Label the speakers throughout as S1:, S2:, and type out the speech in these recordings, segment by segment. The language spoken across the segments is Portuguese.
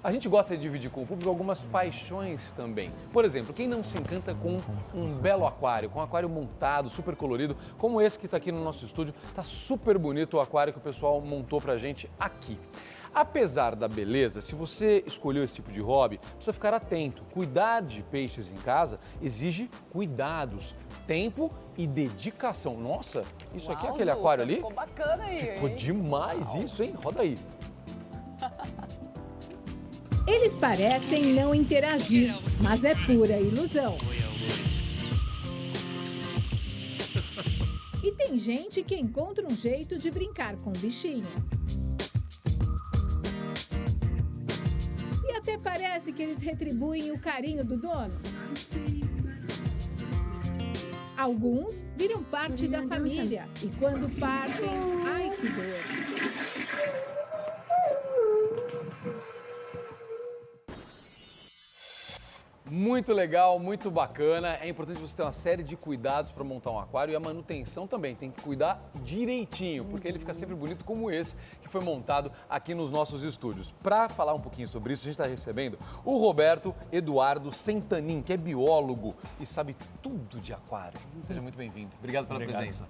S1: A gente gosta de dividir com o público algumas paixões também. Por exemplo, quem não se encanta com um belo aquário, com um aquário montado, super colorido, como esse que está aqui no nosso estúdio. Está super bonito o aquário que o pessoal montou pra gente aqui. Apesar da beleza, se você escolheu esse tipo de hobby, precisa ficar atento. Cuidar de peixes em casa exige cuidados, tempo e dedicação. Nossa, isso aqui é aquele aquário ali?
S2: Ficou bacana aí.
S1: Ficou demais isso, hein? Roda aí.
S3: Eles parecem não interagir, mas é pura ilusão. E tem gente que encontra um jeito de brincar com o bichinho. E até parece que eles retribuem o carinho do dono. Alguns viram parte da família e quando partem, ai que dor!
S1: Muito legal, muito bacana. É importante você ter uma série de cuidados para montar um aquário e a manutenção também. Tem que cuidar direitinho, porque ele fica sempre bonito como esse que foi montado aqui nos nossos estúdios. Para falar um pouquinho sobre isso, a gente está recebendo o Roberto Eduardo Sentanin, que é biólogo e sabe tudo de aquário. Seja muito bem-vindo. Obrigado pela presença.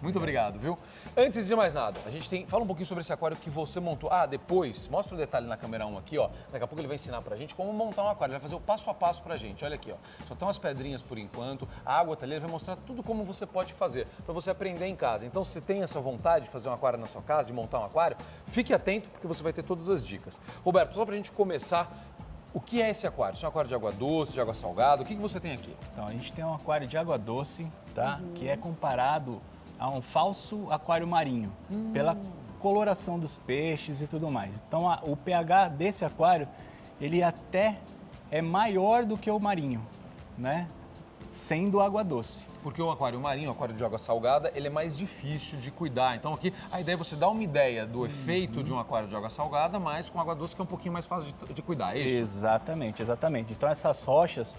S1: Muito obrigado, viu? Antes de mais nada, a gente tem... Fala um pouquinho sobre esse aquário que você montou. Ah, depois, mostra o detalhe na câmera 1 aqui, ó. Daqui a pouco ele vai ensinar pra gente como montar um aquário. Ele vai fazer o passo a passo pra gente. Olha aqui, ó. Só tem umas pedrinhas por enquanto, a água tá ali, ele vai mostrar tudo como você pode fazer, pra você aprender em casa. Então, se você tem essa vontade de fazer um aquário na sua casa, de montar um aquário, fique atento, porque você vai ter todas as dicas. Roberto, só pra gente começar, o que é esse aquário? Isso é um aquário de água doce, de água salgada? O que você tem aqui?
S4: Então, a gente tem um aquário de água doce, tá? Que é comparado a um falso aquário marinho, pela coloração dos peixes e tudo mais. Então, o pH desse aquário, ele até é maior do que o marinho, né? Sendo água doce.
S1: Porque o aquário marinho, o aquário de água salgada, ele é mais difícil de cuidar. Então aqui a ideia é você dar uma ideia do efeito de um aquário de água salgada, mas com água doce que é um pouquinho mais fácil de cuidar, é isso?
S4: Exatamente, exatamente. Então essas rochas,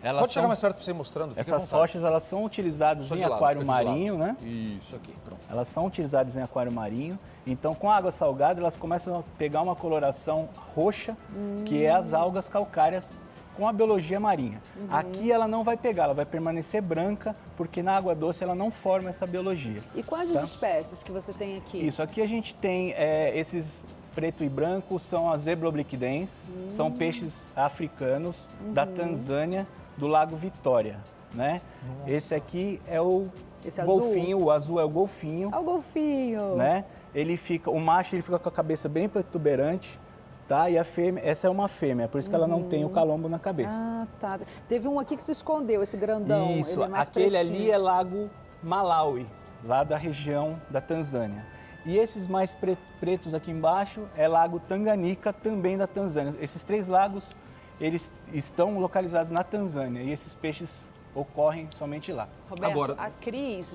S4: elas
S1: Pode chegar mais perto para você ir mostrando, fica à
S4: essas
S1: vontade.
S4: rochas, elas são utilizadas
S1: Só
S4: em
S1: de lado,
S4: aquário
S1: fica de lado.
S4: marinho, né?
S1: Isso aqui, pronto.
S4: Elas são utilizadas em aquário marinho. Então, com a água salgada, elas começam a pegar uma coloração roxa, que é as algas calcárias com a biologia marinha. Aqui ela não vai pegar, ela vai permanecer branca, porque na água doce ela não forma essa biologia.
S2: E quais as espécies que você tem aqui?
S4: Isso, aqui a gente tem esses preto e branco, são as zebrobliquidens, são peixes africanos da Tanzânia, do Lago Vitória, né? Nossa. Esse aqui é o golfinho, o azul é o golfinho.
S2: É o golfinho.
S4: Né? Ele fica, o macho ele fica com a cabeça bem protuberante, tá? E a fêmea, essa é uma fêmea, por isso que ela não tem o calombo na cabeça.
S2: Ah, tá. Teve um aqui que se escondeu, esse grandão.
S4: Isso,
S2: ele é mais
S4: aquele
S2: pretinho.
S4: ali é Lago Malawi, lá da região da Tanzânia. E esses mais pretos aqui embaixo é Lago Tanganica, também da Tanzânia. Esses três lagos, eles estão localizados na Tanzânia e esses peixes ocorrem somente lá.
S2: Roberto,
S1: Agora...
S2: a Cris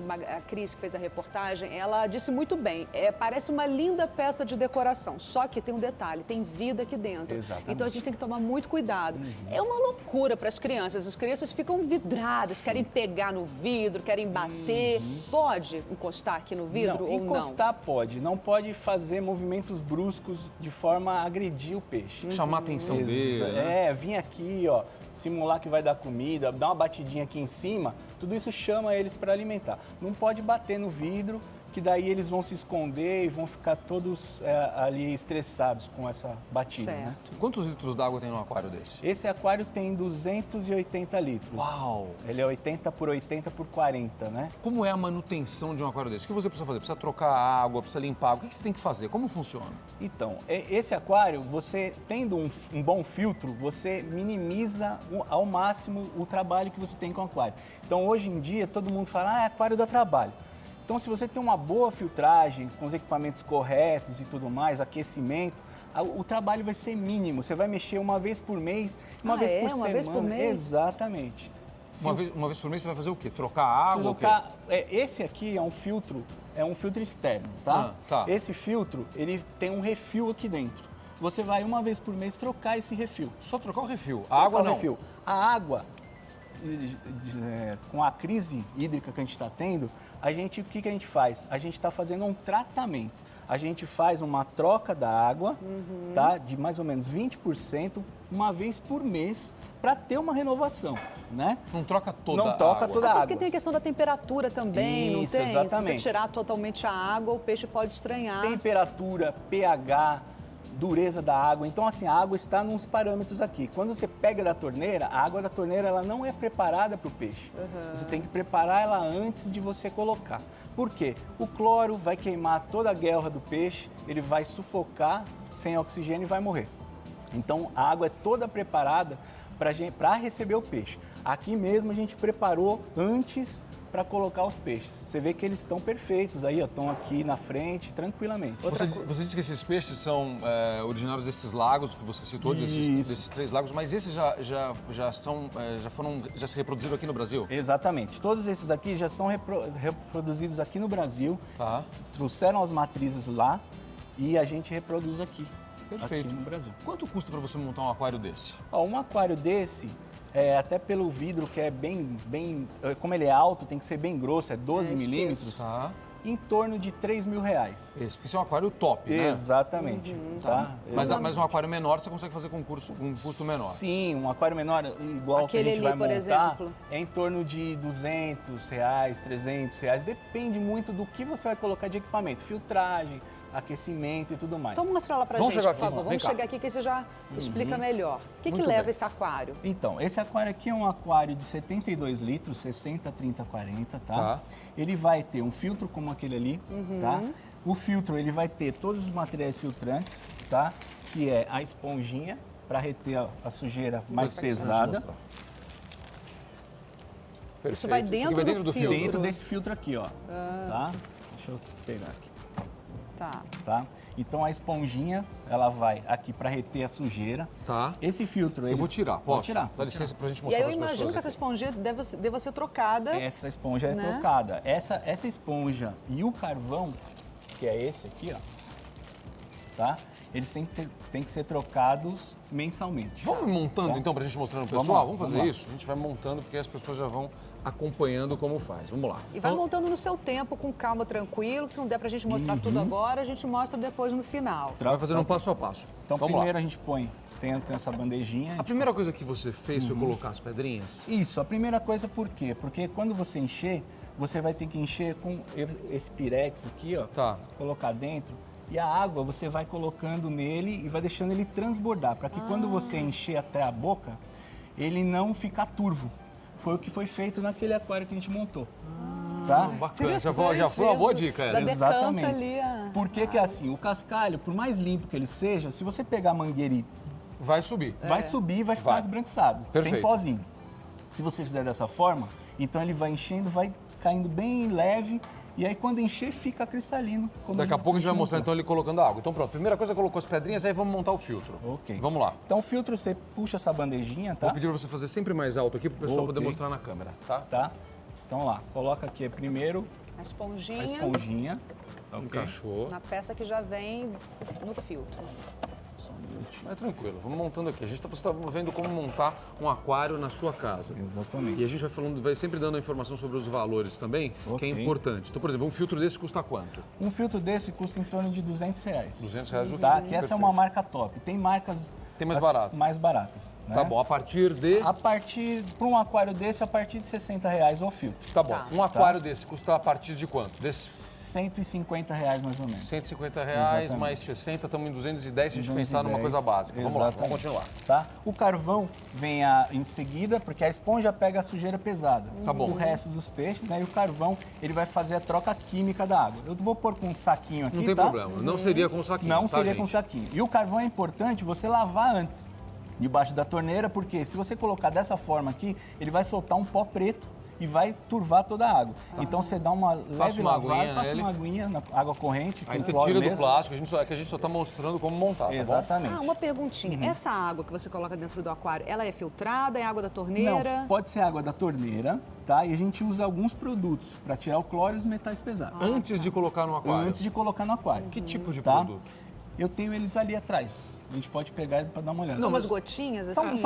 S2: que fez a reportagem, ela disse muito bem, parece uma linda peça de decoração, só que tem um detalhe, tem vida aqui dentro.
S4: Exatamente.
S2: Então a gente tem que tomar muito cuidado. É uma loucura para as crianças ficam vidradas, querem pegar no vidro, querem bater. Pode encostar aqui no vidro ou não?
S4: Encostar pode, não pode fazer movimentos bruscos de forma a agredir o peixe.
S1: Chamar a atenção dele, né?
S4: Vir aqui, ó, simular que vai dar comida, dar uma batidinha aqui em cima, tudo isso chama eles para alimentar. Não pode bater no vidro, que daí eles vão se esconder e vão ficar todos ali estressados com essa batida, né?
S1: Quantos litros d'água tem num aquário desse?
S4: Esse aquário tem 280 litros.
S1: Uau!
S4: Ele é 80 por 80 por 40, né?
S1: Como é a manutenção de um aquário desse? O que você precisa fazer? Precisa trocar água, precisa limpar água? O que você tem que fazer? Como funciona?
S4: Então, esse aquário, você tendo um bom filtro, você minimiza ao máximo o trabalho que você tem com o aquário. Então, hoje em dia, todo mundo fala, aquário dá trabalho. Então, se você tem uma boa filtragem, com os equipamentos corretos e tudo mais, aquecimento, o trabalho vai ser mínimo. Você vai mexer uma vez por mês, uma vez por semana.
S2: Vez por mês?
S4: Exatamente.
S1: Uma vez por mês você vai fazer o quê? Trocar água?
S4: Esse aqui é um filtro externo, tá?
S1: Tá.
S4: Esse filtro, ele tem um refil aqui dentro. Você vai uma vez por mês trocar esse refil.
S1: Só trocar o refil? A água não?
S4: Refil. A água, com a crise hídrica que a gente está tendo, o que a gente faz? A gente está fazendo um tratamento. a gente faz uma troca da água, tá? De mais ou menos 20%, uma vez por mês, para ter uma renovação, né?
S1: Não troca toda a água.
S4: Não troca toda a água.
S2: Porque tem a questão da temperatura também,
S4: Isso,
S2: não tem?
S4: exatamente.
S2: Se você tirar totalmente a água, o peixe pode estranhar.
S4: Temperatura, pH, dureza da água. Então, assim, a água está nos parâmetros aqui. Quando você pega da torneira, a água da torneira ela não é preparada para o peixe. Você tem que preparar ela antes de você colocar. Por quê? O cloro vai queimar toda a guelra do peixe, ele vai sufocar sem oxigênio e vai morrer. Então, a água é toda preparada para receber o peixe. Aqui mesmo a gente preparou antes para colocar os peixes. Você vê que eles estão perfeitos aí, estão aqui na frente, tranquilamente.
S1: Você disse que esses peixes são originários desses lagos que você citou, desses 3 lagos, mas esses já se reproduziram aqui no Brasil?
S4: Exatamente. Todos esses aqui já são reproduzidos aqui no Brasil.
S1: Tá.
S4: Trouxeram as matrizes lá e a gente reproduz aqui.
S1: Perfeito.
S4: Aqui no Brasil.
S1: Quanto custa para você montar um aquário desse?
S4: Ó, um aquário desse, até pelo vidro que é bem, como ele é alto, tem que ser bem grosso, é 12 milímetros,
S1: Tá.
S4: em torno de R$3.000.
S1: Esse é um aquário top, né?
S4: Exatamente. Tá?
S1: Mas um aquário menor você consegue fazer com um custo menor?
S4: Sim, um aquário menor, igual
S2: Aquele
S4: que a gente vai
S2: ali, por
S4: montar,
S2: exemplo.
S4: é em torno de R$200, R$300, depende muito do que você vai colocar de equipamento, filtragem, aquecimento e tudo mais.
S2: Então mostra lá pra
S1: Vamos
S2: gente,
S1: chegar
S2: por
S1: aqui,
S2: favor.
S1: vem
S2: Vamos
S1: cá.
S2: chegar aqui que você já explica melhor. O que
S1: Muito
S2: leva
S1: bem.
S2: esse aquário?
S4: Então, esse aquário aqui é um aquário de 72 litros, 60, 30, 40, tá?
S1: Tá.
S4: Ele vai ter um filtro como aquele ali, tá? O filtro, ele vai ter todos os materiais filtrantes, tá? Que é a esponjinha, para reter a sujeira mais pesada.
S1: Perfeito.
S2: Isso vai dentro
S1: aqui vai dentro
S2: do
S1: do filtro.
S4: Dentro desse filtro aqui, ó, tá? Deixa eu pegar aqui,
S2: Tá.
S4: tá? Então, a esponjinha, ela vai aqui para reter a sujeira.
S1: Tá.
S4: Esse filtro...
S1: Eu vou tirar, posso?
S4: Pode tirar.
S1: Dá licença pra gente
S2: E
S1: mostrar
S2: aí eu
S1: para as
S2: imagino
S1: pessoas
S2: que essa
S1: aqui.
S2: esponjinha deva ser trocada.
S4: Essa esponja é
S2: né?
S4: trocada. Essa esponja e o carvão, que é esse aqui, ó, tá? Eles têm que ser trocados mensalmente.
S1: Vamos montando
S4: Tá?
S1: então pra gente mostrar no
S4: Vamos
S1: pessoal?
S4: lá,
S1: Vamos
S4: vamos
S1: fazer
S4: lá.
S1: isso? A gente vai montando porque as pessoas já vão acompanhando como faz. Vamos lá.
S2: E vai
S1: Então,
S2: montando no seu tempo, com calma, tranquilo. Se não der pra gente mostrar tudo agora, a gente mostra depois no final.
S1: vai fazendo um passo a passo.
S4: Então,
S1: Vamos
S4: primeiro
S1: lá.
S4: a gente tem essa bandejinha.
S1: A primeira coisa que você fez foi colocar as pedrinhas?
S4: Isso, a primeira coisa por quê? Porque quando você encher, você vai ter que encher com esse pirex aqui, ó.
S1: Tá.
S4: Colocar dentro. E a água você vai colocando nele e vai deixando ele transbordar, para que quando você encher até a boca, ele não ficar turvo. Foi o que foi feito naquele aquário que a gente montou. Tá?
S1: Bacana, já foi uma boa dica essa.
S2: Já decanta
S4: Exatamente.
S2: ali a...
S4: Por que que é assim? O cascalho, por mais limpo que ele seja, se você pegar a mangueira e
S1: Vai subir.
S4: vai subir e vai ficar
S1: Vai.
S4: esbranquiçado.
S1: Perfeito.
S4: Tem pozinho. Se você fizer dessa forma, então ele vai enchendo, vai caindo bem leve, e aí quando encher fica cristalino. como
S1: Daqui a pouco a gente vai mostrar
S4: montou.
S1: então ele colocando a água. Então pronto, primeira coisa colocou as pedrinhas, aí vamos montar o filtro.
S4: Ok.
S1: Vamos lá.
S4: Então o filtro, você puxa essa bandejinha, tá?
S1: Vou pedir pra você fazer sempre mais alto aqui pro pessoal
S4: Ok.
S1: poder mostrar na câmera, tá?
S4: Tá? Então lá, coloca aqui primeiro
S2: A esponjinha
S4: a esponjinha. Ok.
S1: Encaixou.
S2: na peça que já vem no filtro.
S4: Só um minutinho.
S1: É tranquilo, vamos montando aqui. Você está vendo como montar um aquário na sua casa.
S4: Exatamente.
S1: E a gente vai sempre dando a informação sobre os valores também, que
S4: Ok.
S1: é importante. Então, por exemplo, um filtro desse custa quanto?
S4: Um filtro desse custa em torno de R$200.
S1: R$200 o
S4: Tá?
S1: filtro.
S4: Que essa é
S1: Perfeito.
S4: uma marca top. Tem marcas
S1: Tem mais baratas.
S4: mais baratas. Né?
S1: Tá bom, a partir de...
S4: Para um aquário desse, a partir de R$60 o filtro.
S1: Tá bom,
S2: Tá.
S1: um aquário desse custa a partir de quanto? Desse
S4: R$150 mais ou menos.
S1: R$150
S4: Exatamente.
S1: mais 60, estamos em 210 se a gente
S4: 210,
S1: pensar numa coisa básica. Vamos lá, vamos
S4: exatamente.
S1: continuar.
S4: Tá? O carvão vem em seguida, porque a esponja pega a sujeira pesada.
S1: Tá bom.
S4: O resto dos peixes, né? E o carvão, ele vai fazer a troca química da água. Eu vou pôr com um saquinho aqui,
S1: Não tem
S4: tá?
S1: problema, não seria com o saquinho,
S4: Não
S1: tá,
S4: seria
S1: gente?
S4: com saquinho. E o carvão é importante você lavar antes, debaixo da torneira, porque se você colocar dessa forma aqui, ele vai soltar um pó preto e vai turvar toda a água. Então você dá uma leve
S1: uma
S4: lavada,
S1: aguinha
S4: passa
S1: nele.
S4: uma aguinha na água corrente.
S1: Aí
S4: com
S1: você
S4: cloro
S1: tira do
S4: mesmo.
S1: plástico, que a gente só está mostrando como montar, tá bom?
S4: Exatamente.
S2: Ah, uma perguntinha. Essa água que você coloca dentro do aquário, ela é filtrada? É água da torneira?
S4: Não, pode ser água da torneira, tá? E a gente usa alguns produtos para tirar o cloro e os metais pesados.
S1: Antes de colocar no aquário.
S4: Antes de colocar no aquário.
S1: Que tipo de
S4: Tá?
S1: produto?
S4: eu tenho eles ali atrás. A gente pode pegar para dar uma olhada.
S2: São umas gotinhas assim?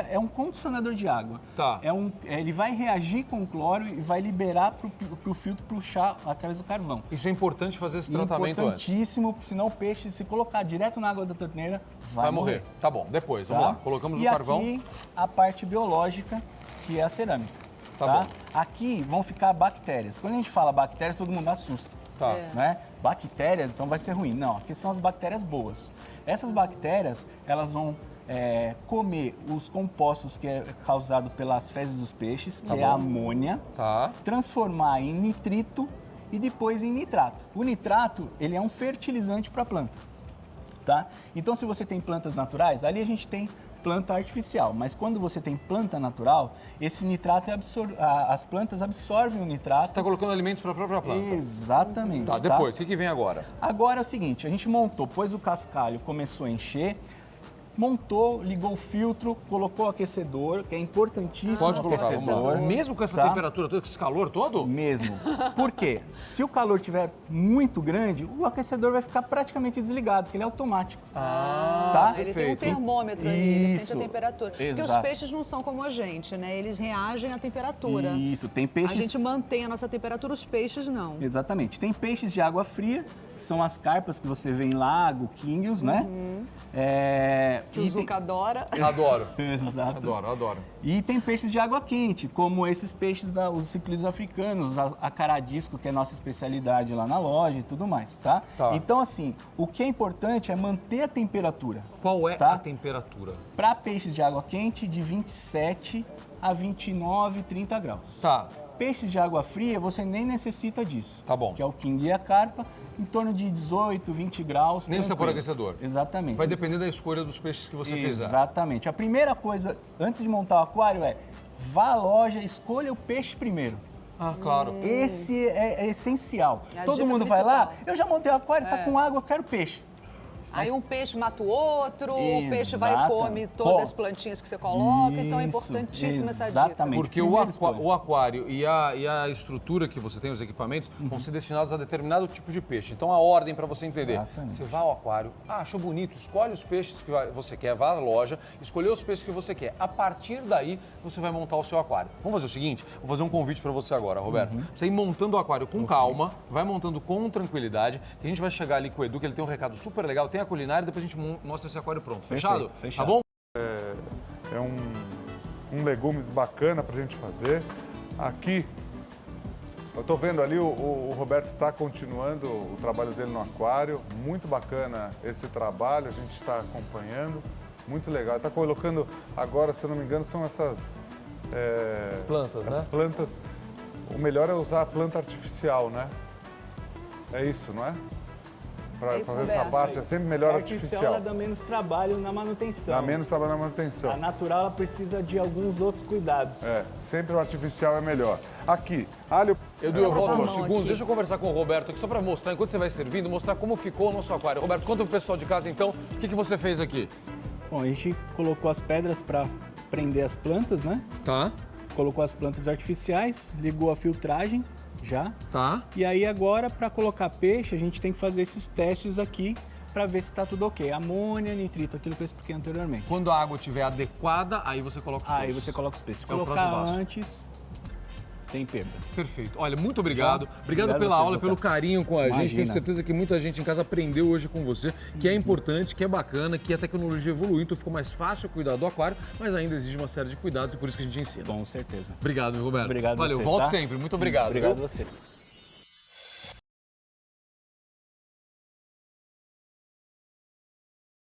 S4: É um condicionador de água.
S1: Tá.
S4: Ele vai reagir com o cloro e vai liberar para o filtro puxar através do carvão.
S1: Isso é importante fazer esse tratamento antes.
S4: Importantíssimo, porque senão o peixe, se colocar direto na água da torneira, vai morrer.
S1: Tá bom, depois, vamos lá. Colocamos o carvão.
S4: E aqui a parte biológica, que é a cerâmica.
S1: Tá bom.
S4: Aqui vão ficar bactérias. Quando a gente fala bactérias, todo mundo assusta.
S1: Tá.
S4: Né? Bactérias, então vai ser ruim. Não, aqui são as bactérias boas. Essas bactérias, elas vão comer os compostos que é causado pelas fezes dos peixes, que é a amônia, transformar em nitrito e depois em nitrato. O nitrato, ele é um fertilizante para a planta, tá? Então, se você tem plantas naturais, ali a gente tem planta artificial, mas quando você tem planta natural, esse nitrato as plantas absorvem o nitrato. Você
S1: está colocando alimentos para a própria planta.
S4: Exatamente.
S1: Tá, depois, o que vem agora?
S4: Agora é o seguinte, a gente montou, pôs o cascalho, começou a encher, montou, ligou o filtro, colocou o aquecedor, que é importantíssimo.
S1: Pode colocar,
S4: aquecedor.
S1: Mesmo com essa temperatura toda, com esse calor todo?
S4: Mesmo. Por quê? Se o calor estiver muito grande, o aquecedor vai ficar praticamente desligado, porque ele é automático. Tá?
S2: Ele tem um termômetro ali, ele sente a temperatura.
S4: Exato.
S2: Porque os peixes não são como a gente, né? Eles reagem à temperatura.
S4: Isso, tem peixes...
S2: A gente mantém a nossa temperatura, os peixes não.
S4: Exatamente. Tem peixes de água fria, que são as carpas que você vê em lago, quinguios, né?
S2: Que o Zuca adora.
S1: Adoro.
S4: Exato.
S1: Adoro.
S4: E tem peixes de água quente, como esses peixes, os ciclídeos africanos, a caradisco, que é a nossa especialidade lá na loja e tudo mais, tá? Então, assim, o que é importante é manter a temperatura.
S1: Qual é a temperatura?
S4: Para peixes de água quente, de 27 a 29, 30 graus.
S1: Tá.
S4: Peixes de água fria, você nem necessita disso.
S1: Tá bom.
S4: Que é o king e a carpa, em torno de 18, 20 graus.
S1: Nem precisa pôr aquecedor.
S4: Exatamente.
S1: Vai depender da escolha dos peixes que você fizer.
S4: Exatamente. A primeira coisa, antes de montar o aquário, vá à loja, escolha o peixe primeiro.
S1: Ah, claro.
S4: Esse é essencial.
S2: É a
S4: Todo
S2: dica
S4: mundo vai lá, eu já montei o aquário, tá com água, eu quero peixe.
S2: Aí um peixe mata o outro, o peixe vai e come todas as plantinhas que você coloca, então é importantíssima essa dica.
S4: Exatamente.
S1: Porque o aquário e a estrutura que você tem, os equipamentos, vão ser destinados a determinado tipo de peixe. Então a ordem para você entender.
S4: Exatamente.
S1: Você vai ao aquário, achou bonito, escolhe os peixes que você quer, vá à loja, escolher os peixes que você quer. A partir daí, você vai montar o seu aquário. Vamos fazer o seguinte, vou fazer um convite para você agora, Roberto. Você ir montando o aquário com calma, vai montando com tranquilidade, que a gente vai chegar ali com o Edu, que ele tem um recado super legal, tem a culinária, depois a gente mostra esse aquário pronto. Fechado?
S4: Fechado.
S1: Tá bom?
S5: É um legumes bacana pra gente fazer. Aqui, eu tô vendo ali, o Roberto tá continuando o trabalho dele no aquário. Muito bacana esse trabalho, a gente está acompanhando. Muito legal. Ele tá colocando agora, se eu não me engano, são essas...
S1: As plantas, né?
S5: As plantas. O melhor é usar a planta artificial, né? É isso, não é? Para fazer essa parte, é sempre melhor artificial.
S4: Ela dá menos trabalho na manutenção.
S5: Dá menos trabalho na manutenção.
S4: A natural ela precisa de alguns outros cuidados.
S5: Sempre o artificial é melhor. Aqui, alho...
S1: Edu, eu volto um segundo. Deixa eu conversar com o Roberto aqui, só para mostrar, enquanto você vai servindo, mostrar como ficou o nosso aquário. Roberto, conta pro pessoal de casa, então, o que você fez aqui?
S4: Bom, a gente colocou as pedras para prender as plantas, né?
S1: Tá.
S4: Colocou as plantas artificiais, ligou a filtragem já.
S1: Tá.
S4: E aí agora, para colocar peixe, a gente tem que fazer esses testes aqui para ver se está tudo ok. Amônia, nitrito, aquilo que eu expliquei anteriormente.
S1: Quando a água estiver adequada, aí você coloca os peixes.
S4: Aí você coloca os peixes. Se
S1: É o
S4: colocar
S1: próximo passo.
S4: antes, tem perda.
S1: Perfeito. Olha, muito obrigado. Obrigado pela
S4: a vocês,
S1: aula, pelo carinho com a gente.
S4: Imagina.
S1: Tenho certeza que muita gente em casa aprendeu hoje com você, que é importante, que é bacana, que a tecnologia evoluiu, então ficou mais fácil cuidar do aquário, mas ainda exige uma série de cuidados e por isso que a gente ensina.
S4: Com certeza.
S1: Obrigado, meu Roberto.
S4: Obrigado a
S1: Valeu,
S4: você,
S1: volte
S4: tá?
S1: sempre. Muito obrigado.
S4: Obrigado
S1: viu?
S4: a você.